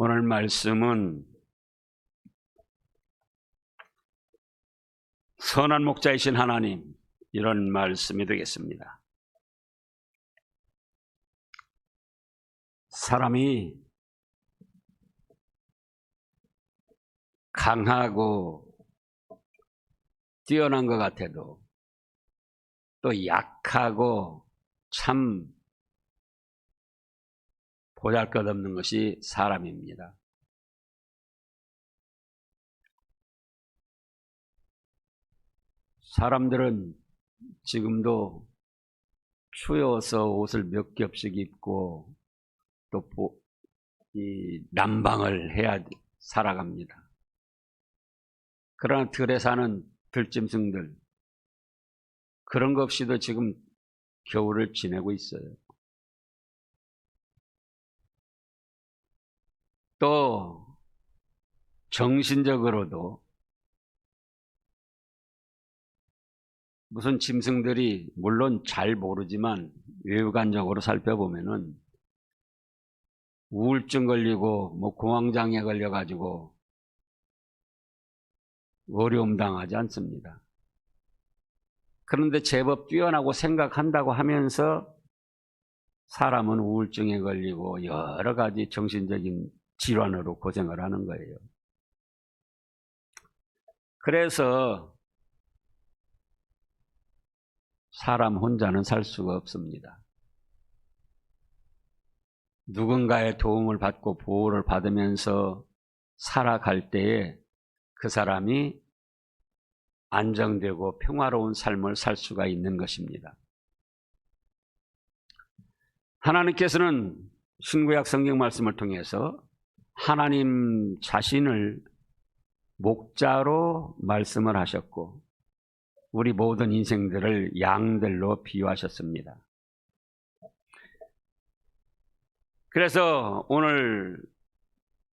오늘 말씀은 선한 목자이신 하나님, 이런 말씀이 되겠습니다. 사람이 강하고 뛰어난 것 같아도 또 약하고 참 보잘것없는 것이 사람입니다. 사람들은 지금도 추워서 옷을 몇 겹씩 입고 또 난방을 해야 살아갑니다. 그러나 들에 사는 들짐승들, 그런 것 없이도 지금 겨울을 지내고 있어요. 또 정신적으로도 무슨 짐승들이 물론 잘 모르지만 외관적으로 살펴보면은 우울증 걸리고 공황장애 걸려가지고 어려움 당하지 않습니다. 그런데 제법 뛰어나고 생각한다고 하면서 사람은 우울증에 걸리고 여러 가지 정신적인 질환으로 고생을 하는 거예요. 그래서 사람 혼자는 살 수가 없습니다. 누군가의 도움을 받고 보호를 받으면서 살아갈 때에 그 사람이 안정되고 평화로운 삶을 살 수가 있는 것입니다. 하나님께서는 신구약 성경 말씀을 통해서 하나님 자신을 목자로 말씀을 하셨고 우리 모든 인생들을 양들로 비유하셨습니다. 그래서 오늘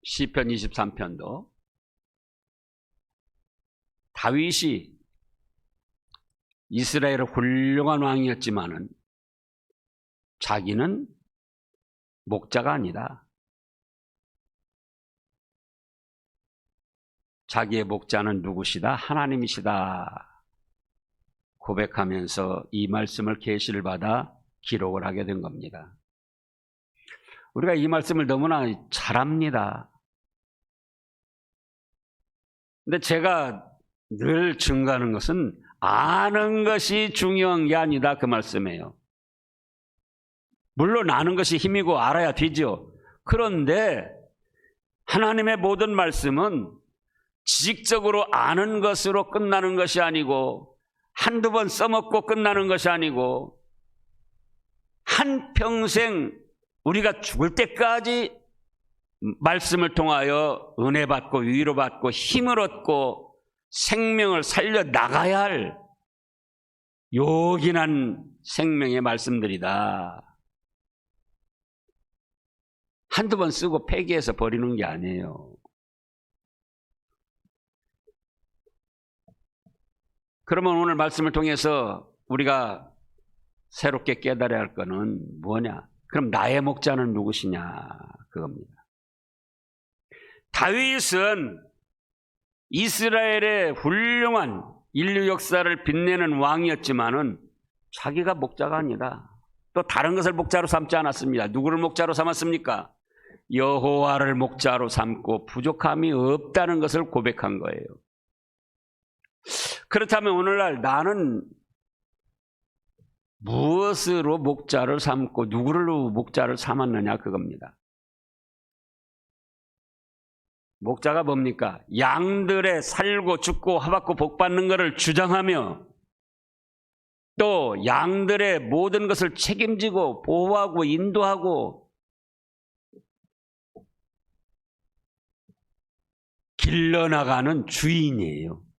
시편 23편도 다윗이 이스라엘의 훌륭한 왕이었지만은 자기는 목자가 아니다. 자기의 목자는 누구시다? 하나님이시다. 고백하면서 이 말씀을 계시를 받아 기록을 하게 된 겁니다. 우리가 이 말씀을 너무나 잘 압니다. 근데 제가 늘 증거하는 것은 아는 것이 중요한 게 아니다, 그 말씀이에요. 물론 아는 것이 힘이고 알아야 되죠. 그런데 하나님의 모든 말씀은 지식적으로 아는 것으로 끝나는 것이 아니고 한두 번 써먹고 끝나는 것이 아니고 한평생 우리가 죽을 때까지 말씀을 통하여 은혜 받고 위로받고 힘을 얻고 생명을 살려나가야 할 요긴한 생명의 말씀들이다. 한두 번 쓰고 폐기해서 버리는 게 아니에요. 그러면 오늘 말씀을 통해서 우리가 새롭게 깨달아야 할 것은 뭐냐? 그럼 나의 목자는 누구시냐? 그겁니다. 다윗은 이스라엘의 훌륭한 인류 역사를 빛내는 왕이었지만은 자기가 목자가 아니라 또 다른 것을 목자로 삼지 않았습니다. 누구를 목자로 삼았습니까? 여호와를 목자로 삼고 부족함이 없다는 것을 고백한 거예요. 그렇다면 오늘날 나는 무엇으로 목자를 삼고 누구를 목자를 삼았느냐 그겁니다. 목자가 뭡니까? 양들의 살고 죽고 화받고 복받는 것을 주장하며 또 양들의 모든 것을 책임지고 보호하고 인도하고 길러나가는 주인이에요.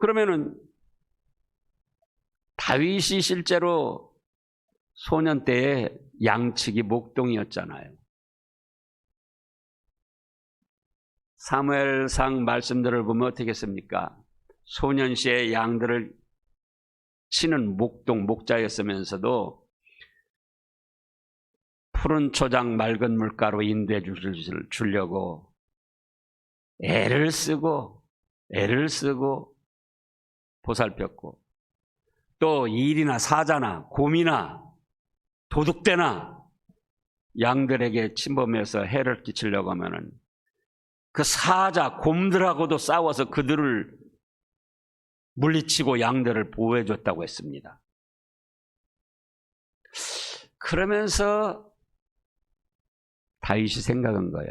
그러면은 다윗이 실제로 소년 때에 양치기 목동이었잖아요. 사무엘상 말씀들을 보면 어떻게 했습니까? 소년 시에 양들을 치는 목동, 목자였으면서도 푸른 초장 맑은 물가로 인도해 주려고 애를 쓰고 보살폈고, 또 일이나 사자나 곰이나 도둑대나 양들에게 침범해서 해를 끼치려고 하면은 그 사자 곰들하고도 싸워서 그들을 물리치고 양들을 보호해 줬다고 했습니다. 그러면서 다윗이 생각한 거야.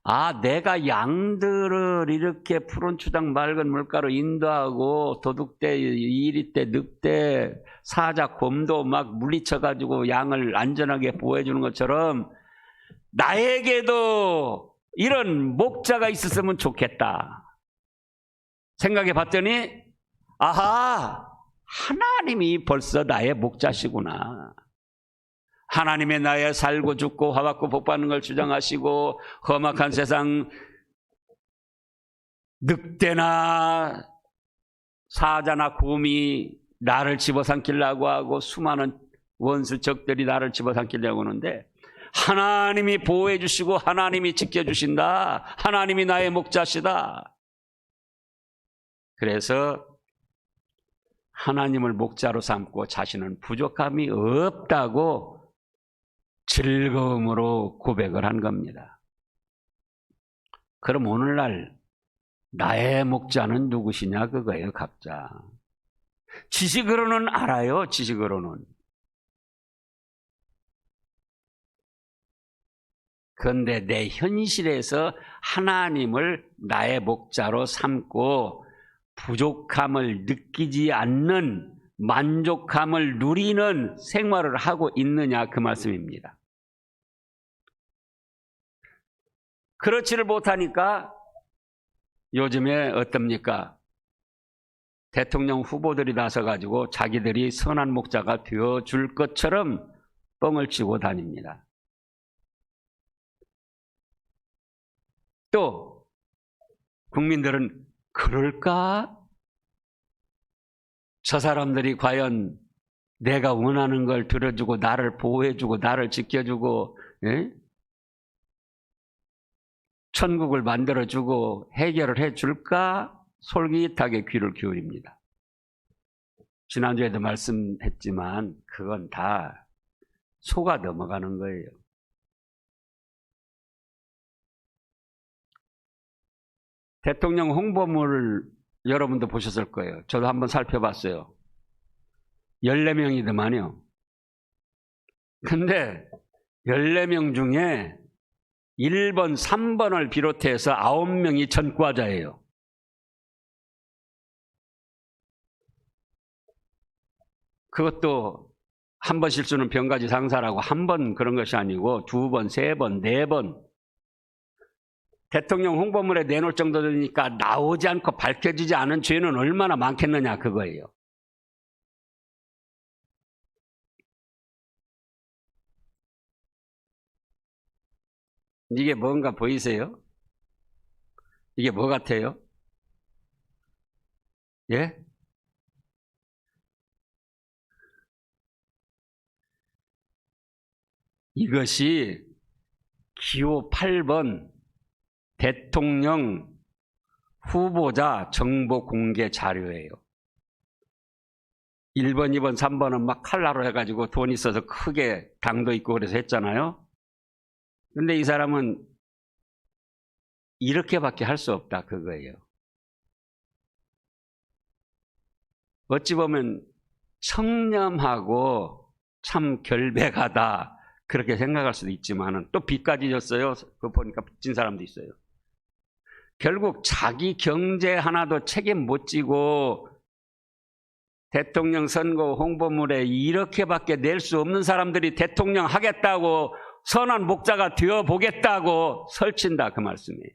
아, 내가 양들을 이렇게 푸른 초장 맑은 물가로 인도하고 도둑대, 이리떼, 늑대, 사자, 곰도 막 물리쳐가지고 양을 안전하게 보호해주는 것처럼 나에게도 이런 목자가 있었으면 좋겠다 생각해 봤더니, 아하, 하나님이 벌써 나의 목자시구나. 하나님의 나의 살고 죽고 화받고 복받는 걸 주장하시고, 험악한 세상 늑대나 사자나 곰이 나를 집어삼키려고 하고 수많은 원수 적들이 나를 집어삼키려고 하는데 하나님이 보호해 주시고 하나님이 지켜주신다. 하나님이 나의 목자시다. 그래서 하나님을 목자로 삼고 자신은 부족함이 없다고 즐거움으로 고백을 한 겁니다. 그럼 오늘날 나의 목자는 누구시냐 그거예요. 각자 지식으로는 알아요. 지식으로는. 그런데 내 현실에서 하나님을 나의 목자로 삼고 부족함을 느끼지 않는, 만족함을 누리는 생활을 하고 있느냐 그 말씀입니다. 그렇지를 못하니까 요즘에 어떻습니까? 대통령 후보들이 나서가지고 자기들이 선한 목자가 되어줄 것처럼 뻥을 치고 다닙니다. 또 국민들은 그럴까? 저 사람들이 과연 내가 원하는 걸 들어주고 나를 보호해주고 나를 지켜주고 천국을 만들어주고 해결을 해줄까? 솔깃하게 귀를 기울입니다. 지난주에도 말씀했지만 그건 다 속아 넘어가는 거예요. 대통령 홍보물을 여러분도 보셨을 거예요. 저도 한번 살펴봤어요. 14명이더만요. 근데 14명 중에 1번, 3번을 비롯해서 9명이 전과자예요. 그것도 한 번 실수는 병가지 상사라고 한 번 그런 것이 아니고 2번, 3번, 4번. 대통령 홍보물에 내놓을 정도니까 나오지 않고 밝혀지지 않은 죄는 얼마나 많겠느냐 그거예요. 이게 뭔가 보이세요? 이게 뭐 같아요? 예? 이것이 기호 8번 대통령 후보자 정보 공개 자료예요. 1번, 2번, 3번은 막 칼라로 해가지고 돈 있어서 크게 당도 있고 그래서 했잖아요. 근데 이 사람은 이렇게밖에 할 수 없다 그거예요. 어찌 보면 청렴하고 참 결백하다 그렇게 생각할 수도 있지만 또 빚까지 졌어요. 그거 보니까 빚진 사람도 있어요. 결국 자기 경제 하나도 책임 못 지고 대통령 선거 홍보물에 이렇게밖에 낼 수 없는 사람들이 대통령 하겠다고 선한 목자가 되어보겠다고 설친다 그 말씀이에요.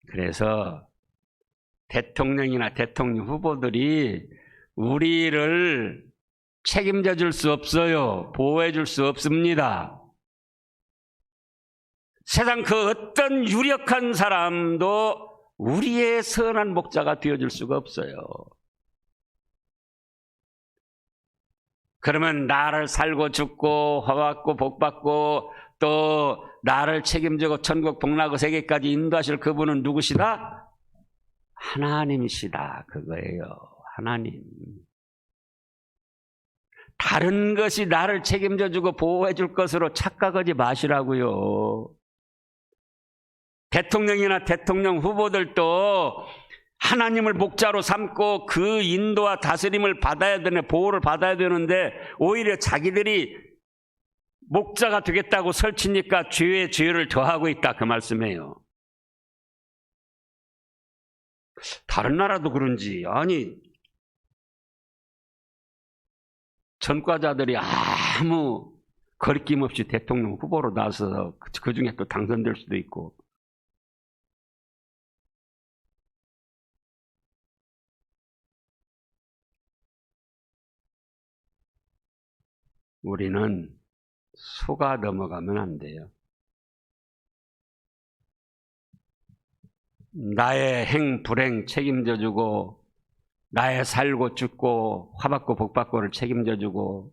그래서 대통령이나 대통령 후보들이 우리를 책임져 줄 수 없어요. 보호해 줄 수 없습니다. 세상 그 어떤 유력한 사람도 우리의 선한 목자가 되어줄 수가 없어요. 그러면 나를 살고 죽고 화받고 복받고 또 나를 책임지고 천국 복락의 세계까지 인도하실 그분은 누구시다? 하나님이시다. 그거예요. 하나님. 다른 것이 나를 책임져주고 보호해줄 것으로 착각하지 마시라고요. 대통령이나 대통령 후보들도 하나님을 목자로 삼고 그 인도와 다스림을 받아야 되는, 보호를 받아야 되는데 오히려 자기들이 목자가 되겠다고 설치니까 죄에 죄를 더하고 있다, 그 말씀이에요. 다른 나라도 그런지, 아니 전과자들이 아무 거리낌 없이 대통령 후보로 나서서 그 중에 또 당선될 수도 있고. 우리는 속아 넘어가면 안 돼요. 나의 행, 불행 책임져주고 나의 살고 죽고 화받고 복받고를 책임져주고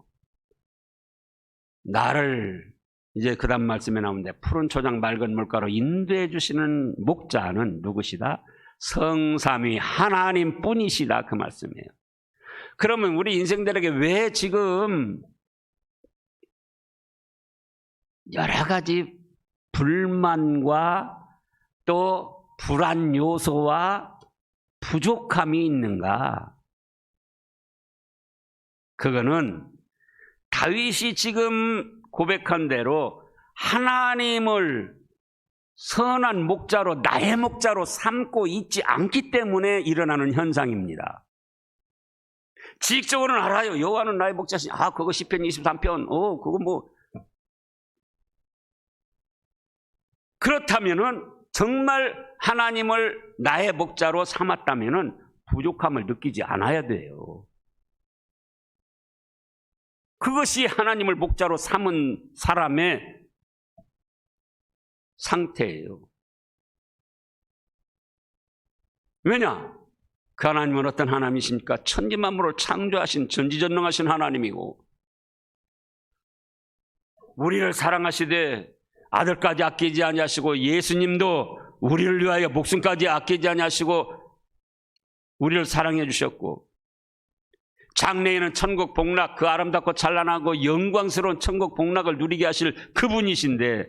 나를 이제 그 다음 말씀에 나오는데 푸른 초장 맑은 물가로 인도해 주시는 목자는 누구시다? 성삼위 하나님 뿐이시다, 그 말씀이에요. 그러면 우리 인생들에게 왜 지금 여러 가지 불만과 또 불안 요소와 부족함이 있는가? 그거는 다윗이 지금 고백한 대로 하나님을 선한 목자로, 나의 목자로 삼고 있지 않기 때문에 일어나는 현상입니다. 지식적으로는 알아요. 여호와는 나의 목자시. 그거 시편 23편. 그거 뭐. 그렇다면은 정말 하나님을 나의 목자로 삼았다면은 부족함을 느끼지 않아야 돼요. 그것이 하나님을 목자로 삼은 사람의 상태예요. 왜냐? 그 하나님은 어떤 하나님이십니까? 천지만물을 창조하신 전지전능하신 하나님이고 우리를 사랑하시되 아들까지 아끼지 아니하시고 예수님도 우리를 위하여 목숨까지 아끼지 아니하시고 우리를 사랑해 주셨고 장래에는 천국 복락, 그 아름답고 찬란하고 영광스러운 천국 복락을 누리게 하실 그분이신데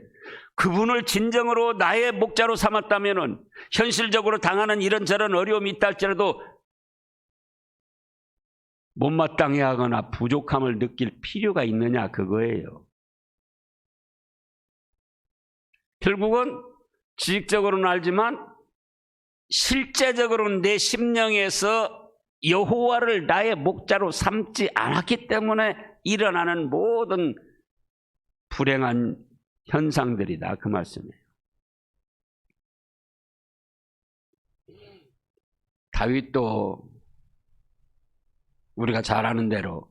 그분을 진정으로 나의 목자로 삼았다면 현실적으로 당하는 이런저런 어려움이 있다 할지라도 못마땅해 하거나 부족함을 느낄 필요가 있느냐, 그거예요. 결국은 지식적으로는 알지만 실제적으로는 내 심령에서 여호와를 나의 목자로 삼지 않았기 때문에 일어나는 모든 불행한 현상들이다, 그 말씀이에요. 다윗도 우리가 잘 아는 대로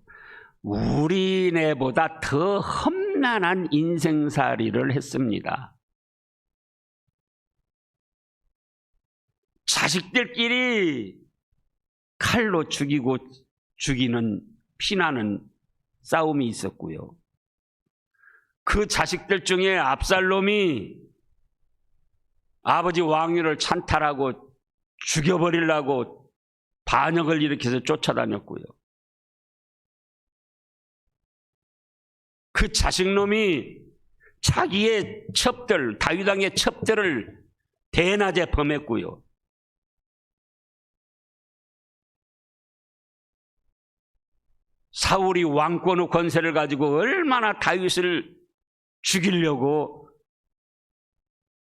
우리네보다 더 험난한 인생살이를 했습니다. 자식들끼리 칼로 죽이고 죽이는, 피나는 싸움이 있었고요. 그 자식들 중에 압살롬이 아버지 왕위를 찬탈하고 죽여버리려고 반역을 일으켜서 쫓아다녔고요. 그 자식놈이 자기의 첩들, 다윗 왕의 첩들을 대낮에 범했고요. 사울이 왕권의 권세를 가지고 얼마나 다윗을 죽이려고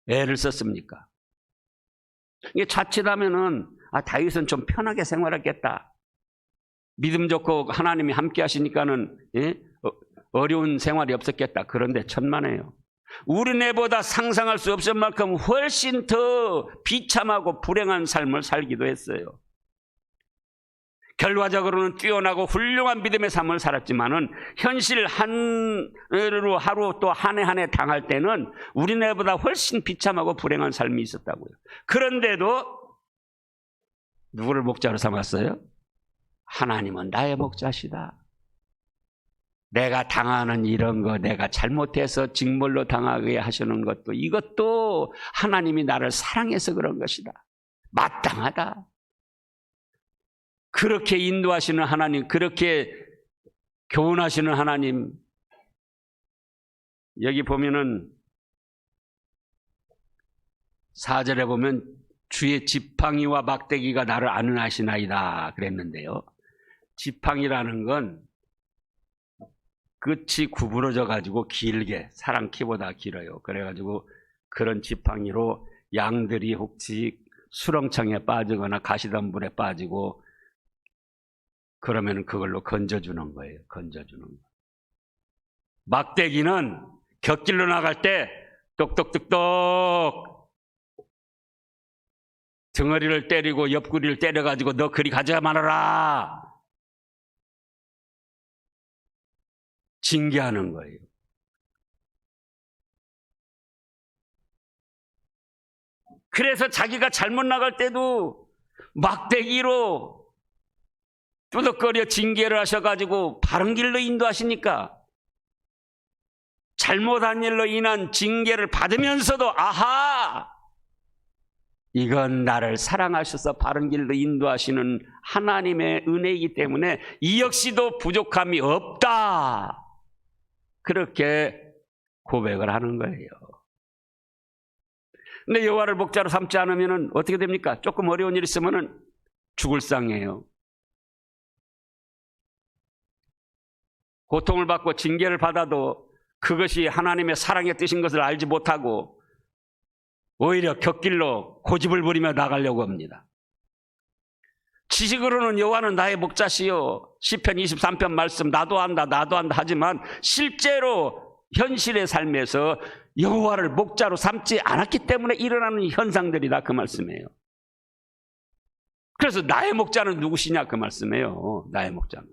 애를 썼습니까? 이게 자칫하면은 다윗은 좀 편하게 생활했겠다. 믿음 좋고 하나님이 함께 하시니까는 어려운 생활이 없었겠다. 그런데 천만에요. 우리네보다 상상할 수 없을 만큼 훨씬 더 비참하고 불행한 삶을 살기도 했어요. 결과적으로는 뛰어나고 훌륭한 믿음의 삶을 살았지만은 현실 하루 또 한 해 한 해 당할 때는 우리네보다 훨씬 비참하고 불행한 삶이 있었다고요. 그런데도 누구를 목자로 삼았어요? 하나님은 나의 목자시다. 내가 당하는 이런 거, 내가 잘못해서 징벌로 당하게 하시는 것도, 이것도 하나님이 나를 사랑해서 그런 것이다. 마땅하다. 그렇게 인도하시는 하나님, 그렇게 교훈하시는 하나님. 여기 보면은 4절에 보면 주의 지팡이와 막대기가 나를 안은하시나이다 그랬는데요. 지팡이라는 건 끝이 구부러져 가지고 길게, 사람 키보다 길어요. 그래가지고 그런 지팡이로 양들이 혹시 수렁창에 빠지거나 가시덤불에 빠지고 그러면 그걸로 건져주는 거예요. 건져주는 거. 막대기는 곁길로 나갈 때 똑똑똑똑 등허리를 때리고 옆구리를 때려가지고 너 그리 가져야 말아라. 징계하는 거예요. 그래서 자기가 잘못 나갈 때도 막대기로 뚜덕거려 징계를 하셔가지고 바른 길로 인도하시니까 잘못한 일로 인한 징계를 받으면서도 아하! 이건 나를 사랑하셔서 바른 길로 인도하시는 하나님의 은혜이기 때문에 이 역시도 부족함이 없다. 그렇게 고백을 하는 거예요. 근데 여호와를 목자로 삼지 않으면 어떻게 됩니까? 조금 어려운 일 있으면 죽을 상이에요. 고통을 받고 징계를 받아도 그것이 하나님의 사랑의 뜻인 것을 알지 못하고 오히려 곁길로 고집을 부리며 나가려고 합니다. 지식으로는 여호와는 나의 목자시요 시편 23편 말씀 나도 한다 하지만 실제로 현실의 삶에서 여호와를 목자로 삼지 않았기 때문에 일어나는 현상들이다 그 말씀이에요. 그래서 나의 목자는 누구시냐 그 말씀이에요. 나의 목자는.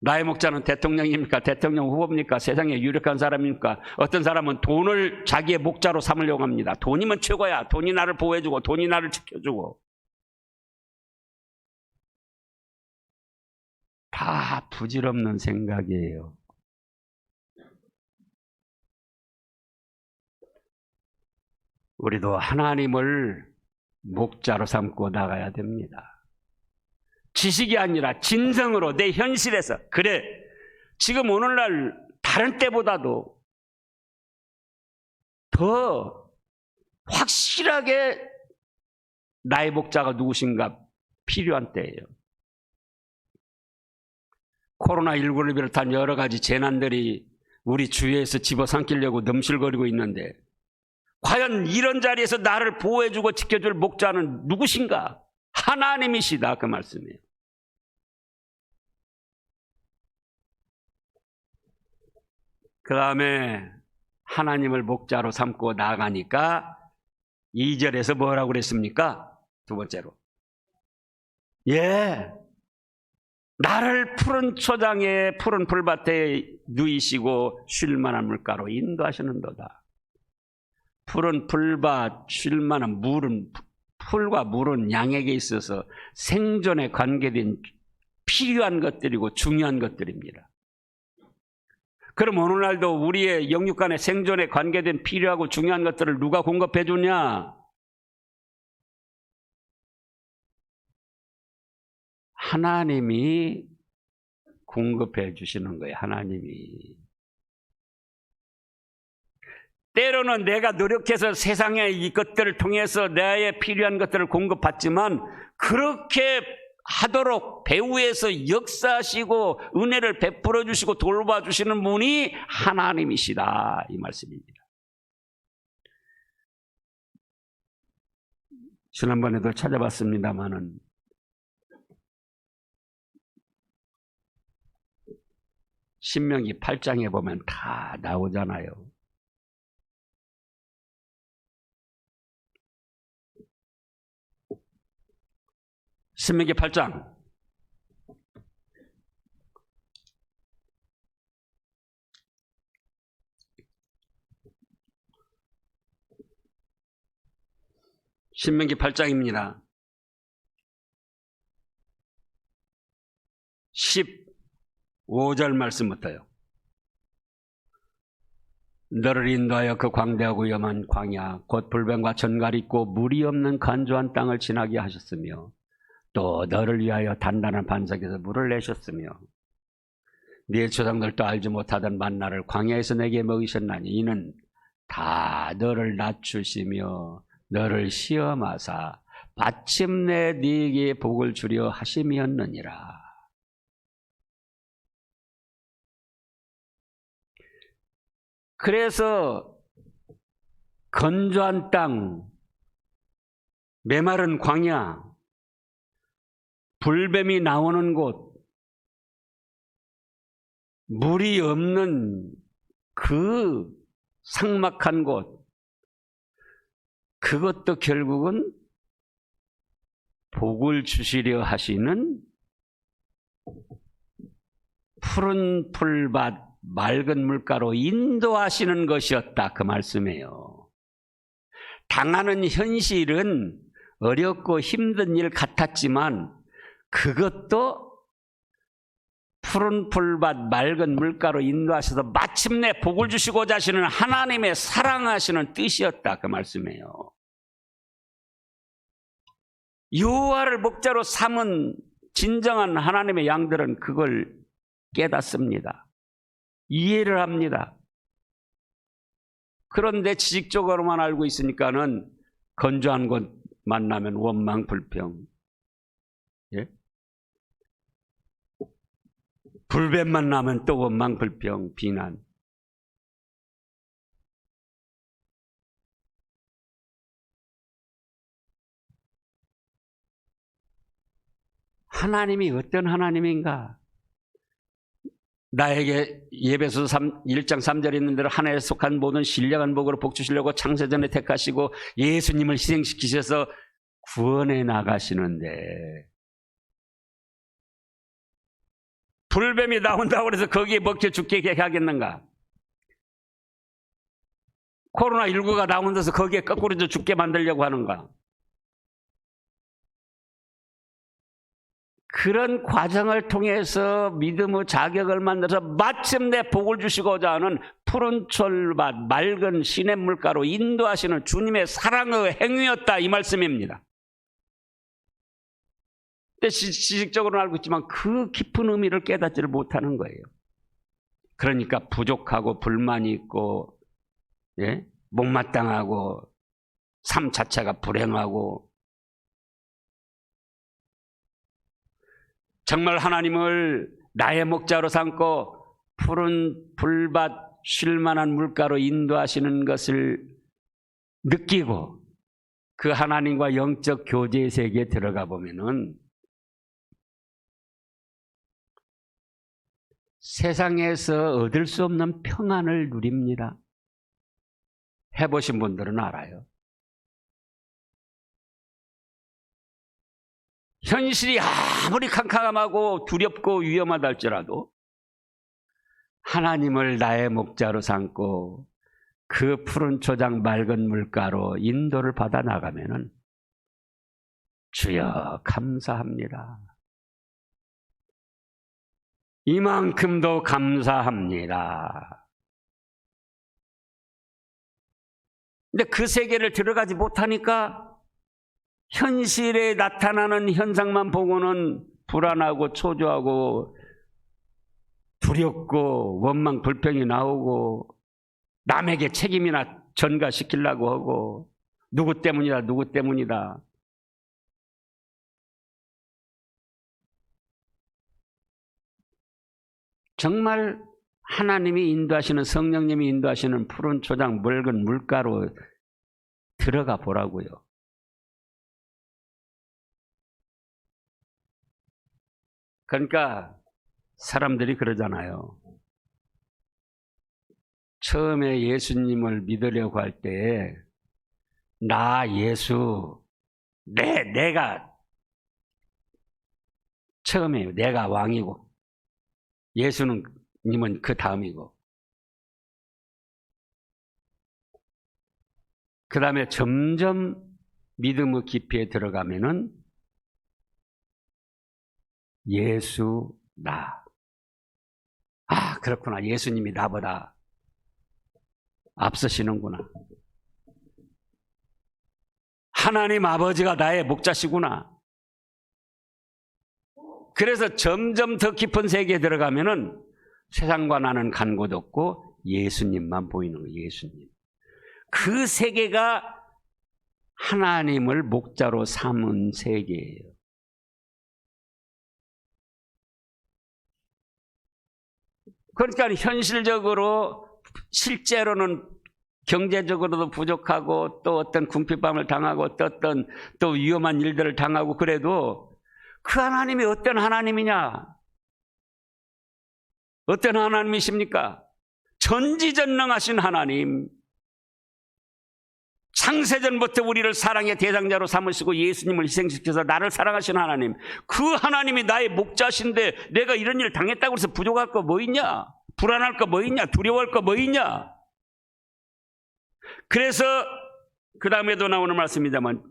나의 목자는 대통령입니까? 대통령 후보입니까? 세상에 유력한 사람입니까? 어떤 사람은 돈을 자기의 목자로 삼으려고 합니다. 돈이면 최고야. 돈이 나를 보호해주고 돈이 나를 지켜주고. 다 부질없는 생각이에요. 우리도 하나님을 목자로 삼고 나가야 됩니다. 지식이 아니라 진성으로 내 현실에서 그래 지금 오늘날 다른 때보다도 더 확실하게 나의 목자가 누구신가 필요한 때예요. 코로나19를 비롯한 여러 가지 재난들이 우리 주위에서 집어삼키려고 넘실거리고 있는데 과연 이런 자리에서 나를 보호해주고 지켜줄 목자는 누구신가? 하나님이시다 그 말씀이에요. 그 다음에 하나님을 목자로 삼고 나가니까 2절에서 뭐라고 그랬습니까? 두 번째로 나를 푸른 초장에 푸른 풀밭에 누이시고 쉴만한 물가로 인도하시는도다. 푸른 풀밭 쉴만한 물은 풀과 물은 양에게 있어서 생존에 관계된 필요한 것들이고 중요한 것들입니다. 그럼 오늘날도 우리의 영육 간의 생존에 관계된 필요하고 중요한 것들을 누가 공급해 주냐? 하나님이 공급해 주시는 거예요. 하나님이. 때로는 내가 노력해서 세상의 이것들을 통해서 나의 필요한 것들을 공급받지만 그렇게 하도록 배후에서 역사하시고 은혜를 베풀어 주시고 돌봐 주시는 분이 하나님이시다 이 말씀입니다. 지난번에도 찾아봤습니다마는 신명기 8장에 보면 다 나오잖아요. 신명기 8장 신명기 8장입니다. 15절 말씀부터요. 너를 인도하여 그 광대하고 위험한 광야 곧 불뱀과 전갈이 있고 물이 없는 간조한 땅을 지나게 하셨으며 또 너를 위하여 단단한 반석에서 물을 내셨으며 네 조상들도 알지 못하던 만나를 광야에서 내게 먹이셨나니 이는 다 너를 낮추시며 너를 시험하사 마침내 네게 복을 주려 하심이었느니라. 그래서 건조한 땅, 메마른 광야, 불뱀이 나오는 곳, 물이 없는 그 삭막한 곳, 그것도 결국은 복을 주시려 하시는 푸른 풀밭, 맑은 물가로 인도하시는 것이었다, 그 말씀이에요. 당하는 현실은 어렵고 힘든 일 같았지만 그것도 푸른 풀밭, 맑은 물가로 인도하셔서 마침내 복을 주시고자 하시는 하나님의 사랑하시는 뜻이었다, 그 말씀이에요. 여호와를 목자로 삼은 진정한 하나님의 양들은 그걸 깨닫습니다. 이해를 합니다. 그런데 지식적으로만 알고 있으니까는 건조한 곳 만나면 원망, 불평, 예? 불뱀 만나면 또 원망, 불평, 비난. 하나님이 어떤 하나님인가? 나에게 예배서 1장 3절에 있는 대로 하나에 속한 모든 신령한 복으로 복 주시려고 창세전에 택하시고 예수님을 희생시키셔서 구원해 나가시는데 불뱀이 나온다고 해서 거기에 먹혀 죽게 하겠는가? 코로나19가 나온다서 거기에 거꾸로 죽게 만들려고 하는가? 그런 과정을 통해서 믿음의 자격을 만들어서 마침내 복을 주시고자 하는 푸른 철밭, 맑은 시냇물가로 인도하시는 주님의 사랑의 행위였다, 이 말씀입니다. 근데 지식적으로는 알고 있지만 그 깊은 의미를 깨닫지를 못하는 거예요. 그러니까 부족하고 불만이 있고, 예? 못마땅하고 삶 자체가 불행하고, 정말 하나님을 나의 목자로 삼고 푸른 풀밭 쉴만한 물가로 인도하시는 것을 느끼고 그 하나님과 영적 교제의 세계에 들어가 보면은 세상에서 얻을 수 없는 평안을 누립니다. 해보신 분들은 알아요. 현실이 아무리 캄캄하고 두렵고 위험하다 할지라도 하나님을 나의 목자로 삼고 그 푸른 초장 맑은 물가로 인도를 받아 나가면은 주여 감사합니다. 이만큼도 감사합니다. 근데 그 세계를 들어가지 못하니까 현실에 나타나는 현상만 보고는 불안하고 초조하고 두렵고 원망 불평이 나오고 남에게 책임이나 전가시키려고 하고 누구 때문이다 누구 때문이다. 정말 하나님이 인도하시는 성령님이 인도하시는 푸른 초장 맑은 물가로 들어가 보라고요. 그러니까 사람들이 그러잖아요. 처음에 예수님을 믿으려고 할 때 나 예수 내가 처음이에요. 내가 왕이고 예수님은 그 다음이고 그 다음에 점점 믿음의 깊이에 들어가면은 예수 나. 아, 그렇구나. 예수님이 나보다 앞서시는구나. 하나님 아버지가 나의 목자시구나. 그래서 점점 더 깊은 세계에 들어가면은 세상과 나는 간 곳 없고 예수님만 보이는 거예요. 예수님. 그 세계가 하나님을 목자로 삼은 세계예요. 그러니까 현실적으로 실제로는 경제적으로도 부족하고 또 어떤 궁핍함을 당하고 또 위험한 일들을 당하고 그래도 그 하나님이 어떤 하나님이냐? 어떤 하나님이십니까? 전지전능하신 하나님. 창세전부터 우리를 사랑의 대상자로 삼으시고 예수님을 희생시켜서 나를 사랑하신 하나님. 그 하나님이 나의 목자신데 내가 이런 일을 당했다고 해서 부족할 거 뭐 있냐? 불안할 거 뭐 있냐? 두려워할 거 뭐 있냐? 그래서 그 다음에도 나오는 말씀입니다만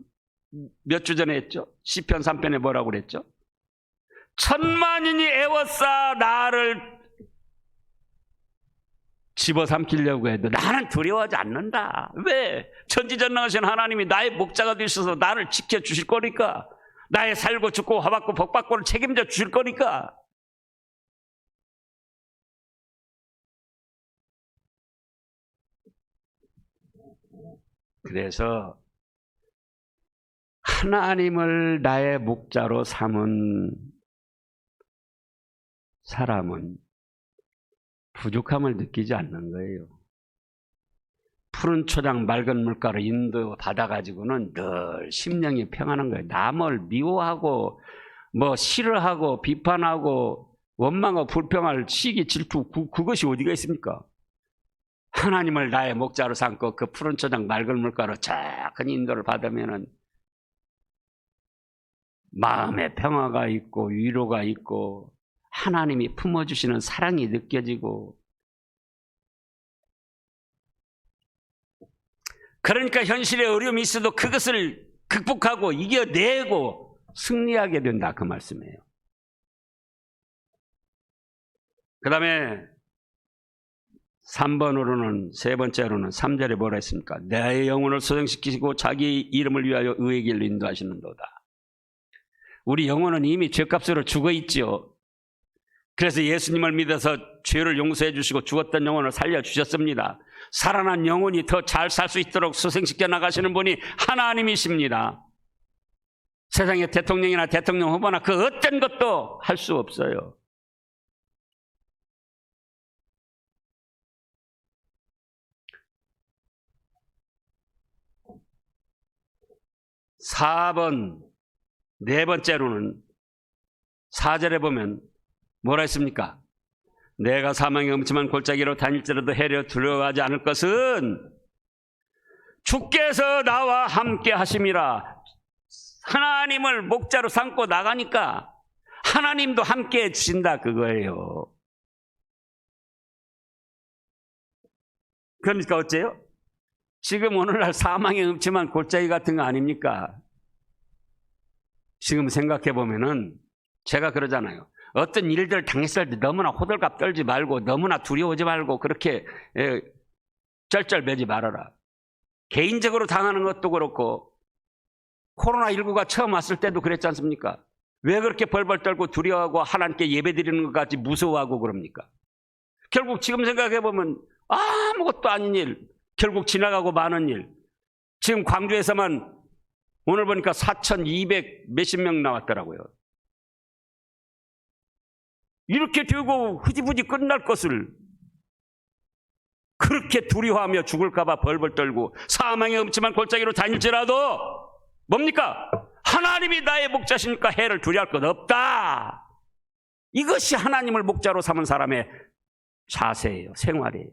몇 주 전에 했죠. 시편 3편에 뭐라고 그랬죠? 천만인이 애워싸 나를 집어삼키려고 해도 나는 두려워하지 않는다. 왜? 전지전능하신 하나님이 나의 목자가 되셔서 나를 지켜주실 거니까. 나의 살고 죽고 화받고 복받고를 책임져 주실 거니까. 그래서 하나님을 나의 목자로 삼은 사람은 부족함을 느끼지 않는 거예요. 푸른 초장 맑은 물가로 인도 받아가지고는 늘 심령이 평안한 거예요. 남을 미워하고 싫어하고 비판하고 원망하고 불평할 시기 질투 그것이 어디가 있습니까? 하나님을 나의 목자로 삼고 그 푸른 초장 맑은 물가로 작은 인도를 받으면은 마음에 평화가 있고 위로가 있고 하나님이 품어주시는 사랑이 느껴지고, 그러니까 현실에 어려움이 있어도 그것을 극복하고 이겨내고 승리하게 된다, 그 말씀이에요. 그 다음에 3번으로는, 세 번째로는 3절에 뭐라 했습니까? 내 영혼을 소생시키시고 자기 이름을 위하여 의의 길로 인도하시는도다. 우리 영혼은 이미 죄값으로 죽어 있지요. 그래서 예수님을 믿어서 죄를 용서해 주시고 죽었던 영혼을 살려주셨습니다. 살아난 영혼이 더 잘 살 수 있도록 소생시켜 나가시는 분이 하나님이십니다. 세상의 대통령이나 대통령 후보나 그 어떤 것도 할 수 없어요. (4번) 네 번째로는 4절에 보면 뭐라 했습니까? 내가 사망의 음침한 골짜기로 다닐지라도 해려 두려워하지 않을 것은 주께서 나와 함께 하심이라. 하나님을 목자로 삼고 나가니까 하나님도 함께 해주신다, 그거예요. 그러니까 어째요? 지금 오늘날 사망의 음침한 골짜기 같은 거 아닙니까? 지금 생각해 보면은 제가 그러잖아요. 어떤 일들을 당했을 때 너무나 호들갑 떨지 말고 너무나 두려워하지 말고 그렇게 쩔쩔매지 말아라. 개인적으로 당하는 것도 그렇고 코로나19가 처음 왔을 때도 그랬지 않습니까? 왜 그렇게 벌벌 떨고 두려워하고 하나님께 예배드리는 것까지 무서워하고 그럽니까? 결국 지금 생각해 보면 아무것도 아닌 일, 결국 지나가고 마는 일. 지금 광주에서만 오늘 보니까 4,200 몇십 명 나왔더라고요. 이렇게 되고 흐지부지 끝날 것을 그렇게 두려워하며 죽을까봐 벌벌 떨고 사망의 음침한 골짜기로 다닐지라도 뭡니까? 하나님이 나의 목자시니까 해를 두려워할 것 없다. 이것이 하나님을 목자로 삼은 사람의 자세예요. 생활이에요.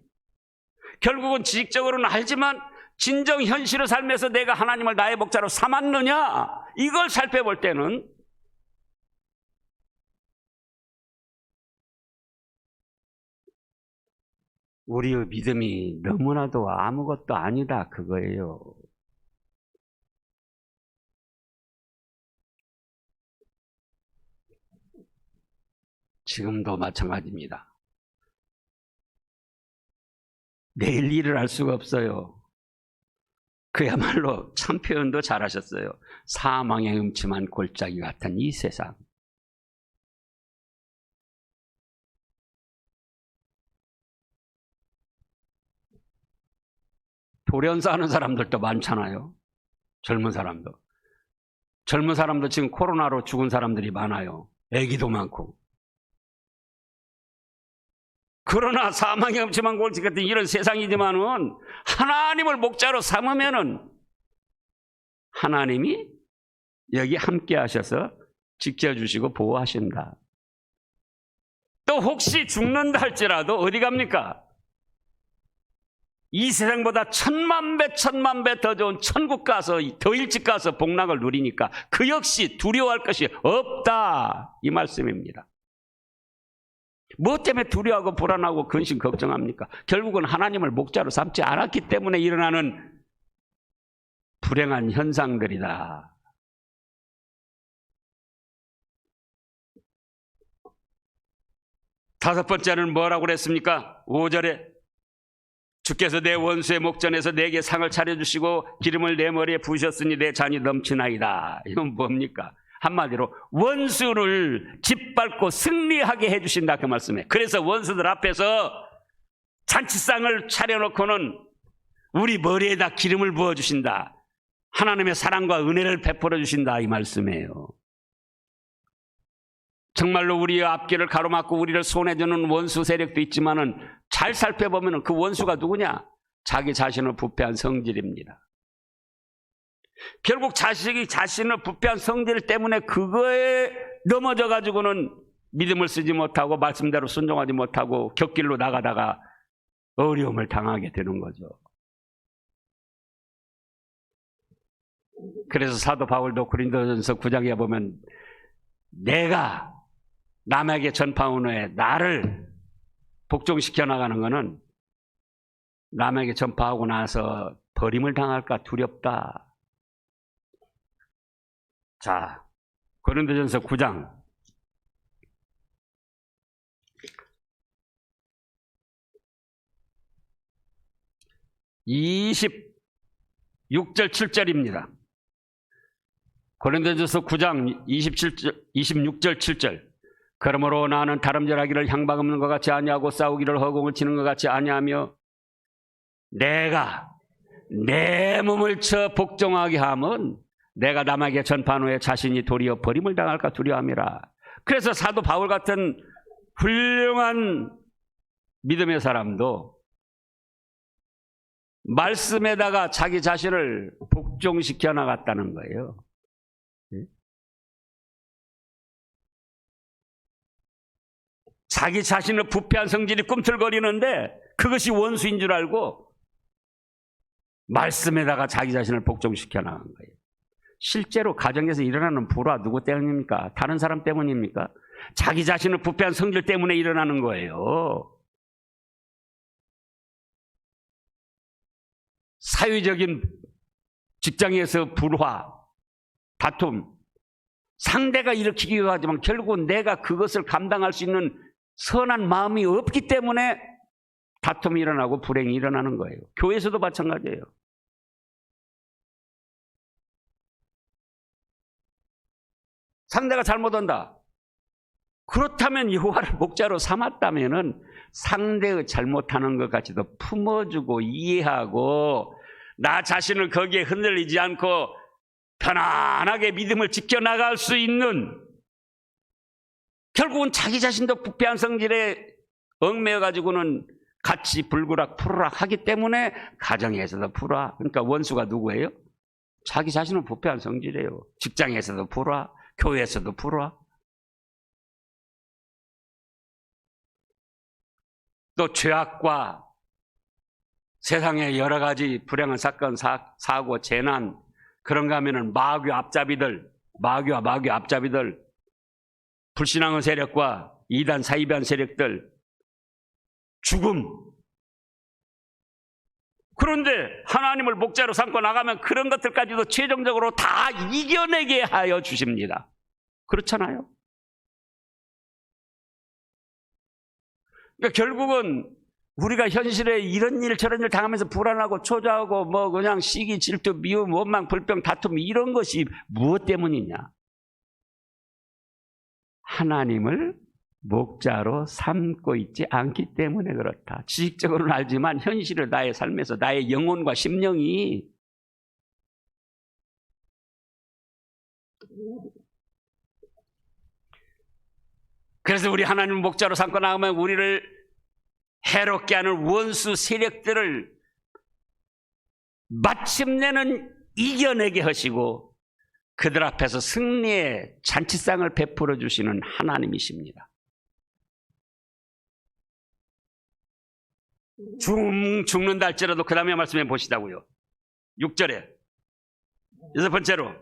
결국은 지식적으로는 알지만 진정 현실의 삶에서 내가 하나님을 나의 목자로 삼았느냐, 이걸 살펴볼 때는 우리의 믿음이 너무나도 아무것도 아니다, 그거예요. 지금도 마찬가지입니다. 내일 일을 알 수가 없어요. 그야말로 참 표현도 잘하셨어요. 사망의 음침한 골짜기 같은 이 세상. 돌연사하는 사람들도 많잖아요. 젊은 사람도. 젊은 사람도 지금 코로나로 죽은 사람들이 많아요. 애기도 많고. 그러나 사망의 음침한 골짜기 같은 이런 세상이지만은 하나님을 목자로 삼으면은 하나님이 여기 함께 하셔서 지켜주시고 보호하신다. 또 혹시 죽는다 할지라도 어디 갑니까? 이 세상보다 천만 배 더 좋은 천국 가서 더 일찍 가서 복락을 누리니까 그 역시 두려워할 것이 없다, 이 말씀입니다. 뭐 때문에 두려워하고 불안하고 근심 걱정합니까? 결국은 하나님을 목자로 삼지 않았기 때문에 일어나는 불행한 현상들이다. 다섯 번째는 뭐라고 그랬습니까? 5절에 주께서 내 원수의 목전에서 내게 상을 차려주시고 기름을 내 머리에 부으셨으니 내 잔이 넘치나이다. 이건 뭡니까? 한마디로 원수를 짓밟고 승리하게 해주신다, 그 말씀에. 그래서 원수들 앞에서 잔치상을 차려놓고는 우리 머리에다 기름을 부어주신다. 하나님의 사랑과 은혜를 베풀어 주신다, 이 말씀이에요. 정말로 우리의 앞길을 가로막고 우리를 손해주는 원수 세력도 있지만은 잘 살펴보면 그 원수가 누구냐? 자기 자신을 부패한 성질입니다. 결국 자식이 자신을 부패한 성질 때문에 그거에 넘어져 가지고는 믿음을 쓰지 못하고 말씀대로 순종하지 못하고 곁길로 나가다가 어려움을 당하게 되는 거죠. 그래서 사도 바울도 고린도전서 9장에 보면 내가 남에게 전파한 후에 나를 복종시켜 나가는 것은 남에게 전파하고 나서 버림을 당할까 두렵다. 자, 고린도전서 9장 26절 7절입니다. 고린도전서 9장 26절 7절. 그러므로 나는 다름질하기를 향방없는 것 같이 아니하고 싸우기를 허공을 치는 것 같이 아니하며 내가 내 몸을 쳐 복종하게 하면 내가 남에게 전파한 후에 자신이 도리어 버림을 당할까 두려움이라. 그래서 사도 바울 같은 훌륭한 믿음의 사람도 말씀에다가 자기 자신을 복종시켜 나갔다는 거예요. 자기 자신의 부패한 성질이 꿈틀거리는데 그것이 원수인 줄 알고 말씀에다가 자기 자신을 복종시켜 나간 거예요. 실제로 가정에서 일어나는 불화 누구 때문입니까? 다른 사람 때문입니까? 자기 자신의 부패한 성질 때문에 일어나는 거예요. 사회적인 직장에서 불화, 다툼, 상대가 일으키기도 하지만 결국은 내가 그것을 감당할 수 있는 선한 마음이 없기 때문에 다툼이 일어나고 불행이 일어나는 거예요. 교회에서도 마찬가지예요. 상대가 잘못한다. 그렇다면 여호와를 목자로 삼았다면은 상대의 잘못하는 것 같이도 품어주고 이해하고 나 자신을 거기에 흔들리지 않고 편안하게 믿음을 지켜나갈 수 있는, 결국은 자기 자신도 부패한 성질에 얽매여 가지고는 같이 불구락 푸르락 하기 때문에 가정에서도 불화. 그러니까 원수가 누구예요? 자기 자신은 부패한 성질이에요. 직장에서도 불화, 교회에서도 불화. 또 죄악과 세상의 여러 가지 불행한 사건, 사고, 재난, 그런가 하면은 마귀와 앞잡이들, 불신앙의 세력과 이단 사이비한 세력들, 죽음. 그런데 하나님을 목자로 삼고 나가면 그런 것들까지도 최종적으로 다 이겨내게 하여 주십니다. 그렇잖아요? 그러니까 결국은 우리가 현실에 이런 일 저런 일 당하면서 불안하고 초조하고 뭐 그냥 시기 질투 미움 원망 불평 다툼 이런 것이 무엇 때문이냐? 하나님을 목자로 삼고 있지 않기 때문에 그렇다. 지식적으로는 알지만 현실을 나의 삶에서 나의 영혼과 심령이 그래서 우리 하나님을 목자로 삼고 나가면 우리를 해롭게 하는 원수 세력들을 마침내는 이겨내게 하시고 그들 앞에서 승리의 잔치상을 베풀어 주시는 하나님이십니다. 죽는다 할지라도 그 다음에 말씀해 보시다고요. 6절에 여섯 번째로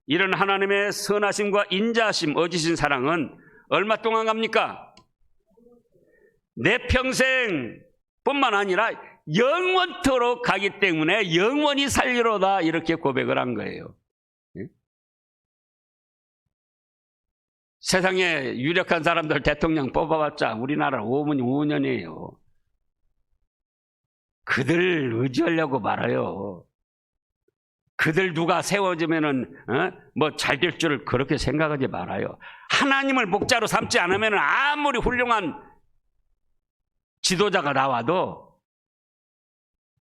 이런 하나님의 선하심과 인자하심 어지신 사랑은 얼마 동안 갑니까? 내 평생 뿐만 아니라 영원토록 가기 때문에 영원히 살리로다 이렇게 고백을 한 거예요. 세상에 유력한 사람들 대통령 뽑아봤자 우리나라 5년이에요. 그들 의지하려고 말아요. 그들 누가 세워지면은 뭐 잘 될 줄을 그렇게 생각하지 말아요. 하나님을 목자로 삼지 않으면 아무리 훌륭한 지도자가 나와도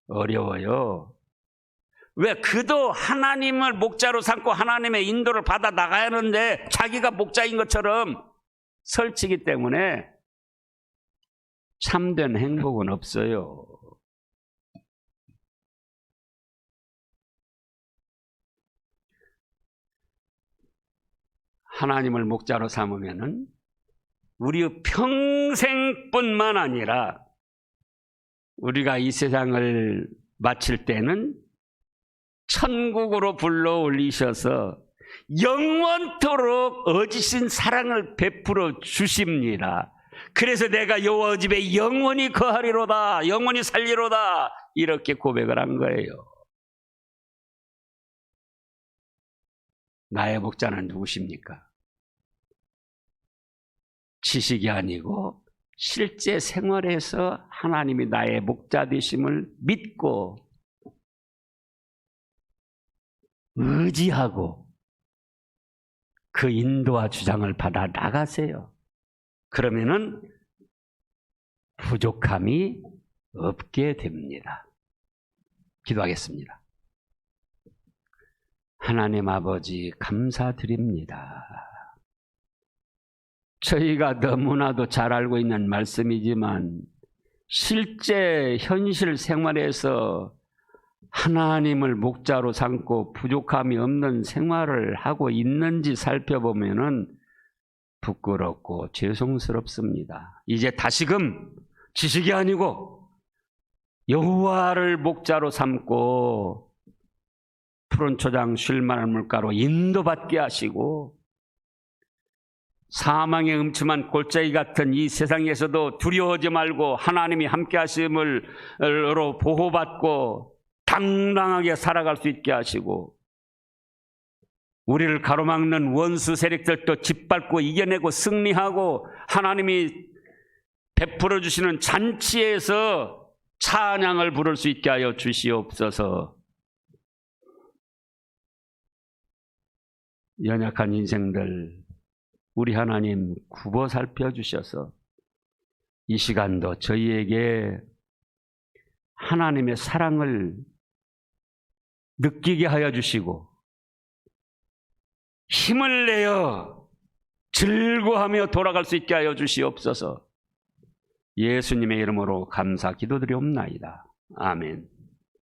어려워요. 왜? 그도 하나님을 목자로 삼고 하나님의 인도를 받아 나가야 하는데 자기가 목자인 것처럼 설치기 때문에 참된 행복은 없어요. 하나님을 목자로 삼으면은 우리 평생뿐만 아니라 우리가 이 세상을 마칠 때는 천국으로 불러 올리셔서 영원토록 어지신 사랑을 베풀어 주십니다. 그래서 내가 여호와 집에 영원히 거하리로다, 영원히 살리로다 이렇게 고백을 한 거예요. 나의 목자는 누구십니까? 지식이 아니고 실제 생활에서 하나님이 나의 목자 되심을 믿고 의지하고 그 인도와 주장을 받아 나가세요. 그러면은 부족함이 없게 됩니다. 기도하겠습니다. 하나님 아버지 감사드립니다. 저희가 너무나도 잘 알고 있는 말씀이지만 실제 현실 생활에서 하나님을 목자로 삼고 부족함이 없는 생활을 하고 있는지 살펴보면은 부끄럽고 죄송스럽습니다. 이제 다시금 지식이 아니고 여호와를 목자로 삼고 푸른 초장 쉴만한 물가로 인도받게 하시고 사망의 음침한 골짜기 같은 이 세상에서도 두려워하지 말고 하나님이 함께 하심으로 보호받고 당당하게 살아갈 수 있게 하시고 우리를 가로막는 원수 세력들도 짓밟고 이겨내고 승리하고 하나님이 베풀어 주시는 잔치에서 찬양을 부를 수 있게 하여 주시옵소서. 연약한 인생들 우리 하나님 굽어 살펴주셔서 이 시간도 저희에게 하나님의 사랑을 느끼게 하여 주시고 힘을 내어 즐거워하며 돌아갈 수 있게 하여 주시옵소서. 예수님의 이름으로 감사 기도드리옵나이다. 아멘.